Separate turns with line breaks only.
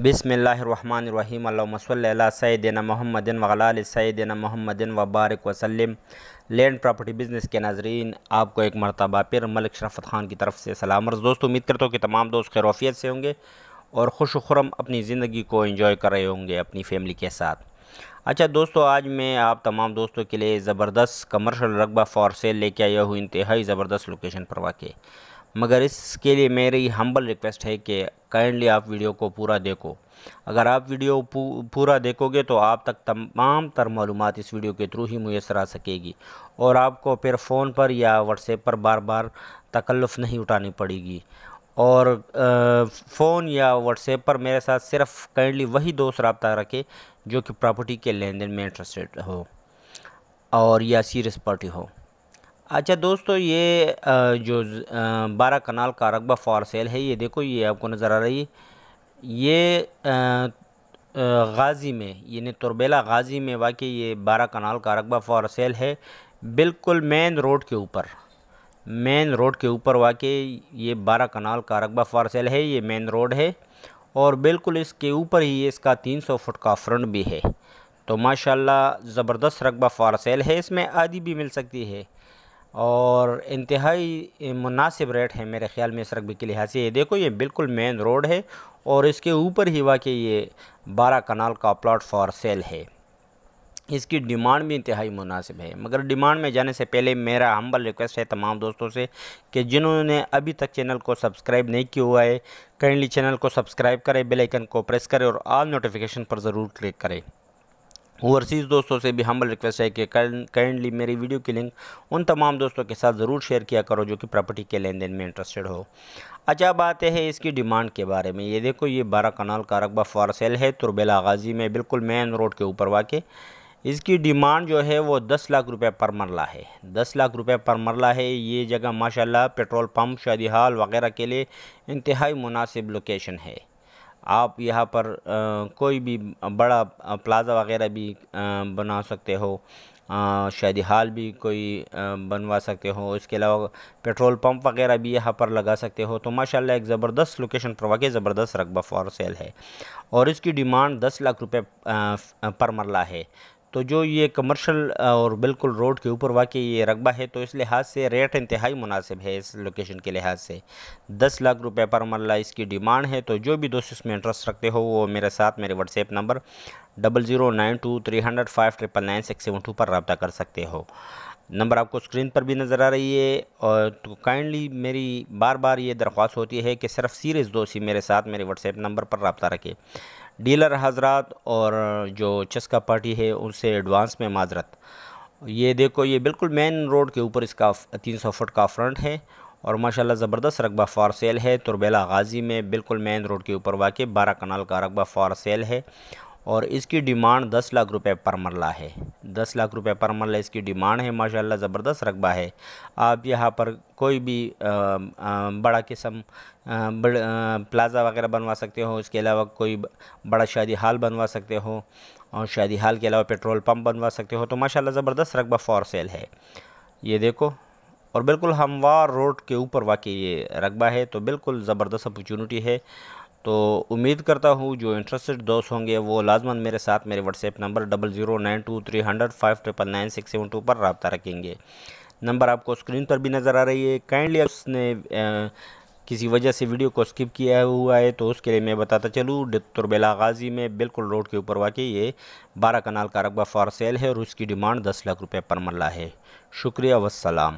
बिस्मिल्लाहिर्रहमानिर्रहीम अल्लाहुम्मा सल्लि अला सय्यिदिना मुहम्मदिन व अला आलि सय्यिदिना मुहम्मदिन व बारिक वसल्लिम। लैंड प्रॉपर्टी बिज़नेस के नाज़रीन, आपको एक मरतबा फिर मलिक शरफ़त ख़ान की तरफ से सलाम अर्ज़। दोस्तों, उम्मीद करता हूँ कि तमाम दोस्त खैरियत से होंगे और खुश खुरम अपनी ज़िंदगी को एंजॉय कर रहे होंगे अपनी फैमिली के साथ। अच्छा दोस्तों, आज मैं आप तमाम दोस्तों के लिए ज़बरदस्त कमर्शियल रकबा फॉर सेल लेके आया हूँ, इंतहाई ज़बरदस्त लोकेशन पर वाक़ई। मगर इसके लिए मेरी हम्बल रिक्वेस्ट है कि काइंडली आप वीडियो को पूरा देखो। अगर आप वीडियो पूरा देखोगे तो आप तक तमाम तर मालूमात इस वीडियो के थ्रू ही मुयसर आ सकेगी और आपको फिर फ़ोन पर या व्हाट्सएप पर बार बार तकल्लुफ़ नहीं उठानी पड़ेगी। और फ़ोन या व्हाट्सएप पर मेरे साथ सिर्फ काइंडली वही दोस्त रब्ता रखे जो कि प्रॉपर्टी के लेन देन में इंटरेस्टेड हो और या सीरियस पार्टी हो। अच्छा दोस्तों, ये जो 12 कनाल का रकबा फॉर सेल है, ये देखो, ये आपको नज़र आ रही है। ये गाज़ी में, यानी तुरबेला गाज़ी में वाकई ये 12 कनाल का रकबा फॉर सेल है। बिल्कुल मेन रोड के ऊपर वाकई ये 12 कनाल का रकबा फॉर सेल है। ये मेन रोड है और बिल्कुल इसके ऊपर ही इसका 300 फुट का फ्रंट भी है। तो माशाल्लाह ज़बरदस्त रकबा फॉर सेल है। इसमें आधी भी मिल सकती है और इंतहाई मुनासिब रेट है मेरे ख़्याल में इस रकबे के लिहाज से। ये देखो, ये बिल्कुल मेन रोड है और इसके ऊपर ही वाकई ये 12 कनाल का प्लॉट फॉर सेल है। इसकी डिमांड भी इंतहाई मुनासिब है। मगर डिमांड में जाने से पहले मेरा हम्बल रिक्वेस्ट है तमाम दोस्तों से कि जिन्होंने अभी तक चैनल को सब्सक्राइब नहीं किया हुआ है, काइंडली चैनल को सब्सक्राइब करें, बेल आइकन को प्रेस करें और ऑल नोटिफिकेशन पर ज़रूर क्लिक करें। ओवरसीज़ दोस्तों से भी हम्बल रिक्वेस्ट है कि काइंडली मेरी वीडियो की लिंक उन तमाम दोस्तों के साथ ज़रूर शेयर किया करो जो कि प्रॉपर्टी के लेन देन में इंटरेस्टेड हो। अच्छा, बात है इसकी डिमांड के बारे में। ये देखो, ये 12 कनाल का रकबा फॉर सेल है तुरबेला गाज़ी में, बिल्कुल मेन रोड के ऊपर वाक़ई। इसकी डिमांड जो है वो 10 लाख रुपए पर मरला है। 10 लाख रुपए पर मरला है। ये जगह माशाल्लाह पेट्रोल पंप, शादी हाल वगैरह के लिए इंतहाई मुनासिब लोकेशन है। आप यहाँ पर कोई भी बड़ा प्लाज़ा वगैरह भी बना सकते हो, शादी हाल भी कोई बनवा सकते हो। इसके अलावा पेट्रोल पंप वगैरह भी यहाँ पर लगा सकते हो। तो माशाल्लाह एक ज़बरदस्त लोकेशन पर वाकई ज़बरदस्त रकबा फॉर सेल है और इसकी डिमांड 10 लाख रुपए पर मरला है। तो जो ये कमर्शियल और बिल्कुल रोड के ऊपर वाकई ये रकबा है, तो इस लिहाज से रेट इंतहाई मुनासिब है इस लोकेशन के लिहाज से। 10 लाख रुपए पर मरला इसकी डिमांड है। तो जो भी दोस्त इसमें इंटरेस्ट रखते हो वो मेरे साथ मेरे व्हाट्सएप नंबर 009230599672 पर रब्ता कर सकते हो। नंबर आपको स्क्रीन पर भी नज़र आ रही है। और तो काइंडली मेरी बार बार ये दरख्वास्त होती है कि सिर्फ सीरियस दोस्त ही मेरे साथ मेरे व्हाट्सएप नंबर पर रब्ता रखें। डीलर हजरात और जो चस्का पार्टी है उनसे एडवांस में माजरत। ये देखो, ये बिल्कुल मेन रोड के ऊपर इसका 300 फुट का फ्रंट है और माशाल्लाह ज़बरदस्त रकबा फॉर सेल है तुरबेला गाज़ी में, बिल्कुल मेन रोड के ऊपर वाक़ई 12 कनाल का रकबा फॉर सेल है और इसकी डिमांड 10 लाख रुपए पर मरला है। 10 लाख रुपए पर मरला इसकी डिमांड है। माशाल्लाह ज़बरदस्त रकबा है। आप यहाँ पर कोई भी बड़ा किस्म प्लाज़ा वगैरह बनवा सकते हो। इसके अलावा कोई बड़ा शादी हाल बनवा सकते हो और शादी हाल के अलावा पेट्रोल पंप बनवा सकते हो। तो माशाल्लाह ज़बरदस्त रकबा फॉर सेल है। ये देखो, और बिल्कुल हमवार रोड के ऊपर वाकई ये रकबा है। तो बिल्कुल ज़बरदस्त अपॉर्चुनिटी है। तो उम्मीद करता हूँ जो इंटरेस्टेड दोस्त होंगे वो लाजमन मेरे साथ मेरे व्हाट्सएप नंबर 00923005999672 पर रब्ता रखेंगे। नंबर आपको स्क्रीन पर भी नज़र आ रही है। काइंडली उसने किसी वजह से वीडियो को स्किप किया हुआ है तो उसके लिए मैं बताता चलूँ, तुरबेला गाज़ी में बिल्कुल रोड के ऊपर वाकई ये 12 कनाल का रकबा फॉर सेल है और उसकी डिमांड 10 लाख रुपए पर मरला है। शुक्रिया, वस्सलाम।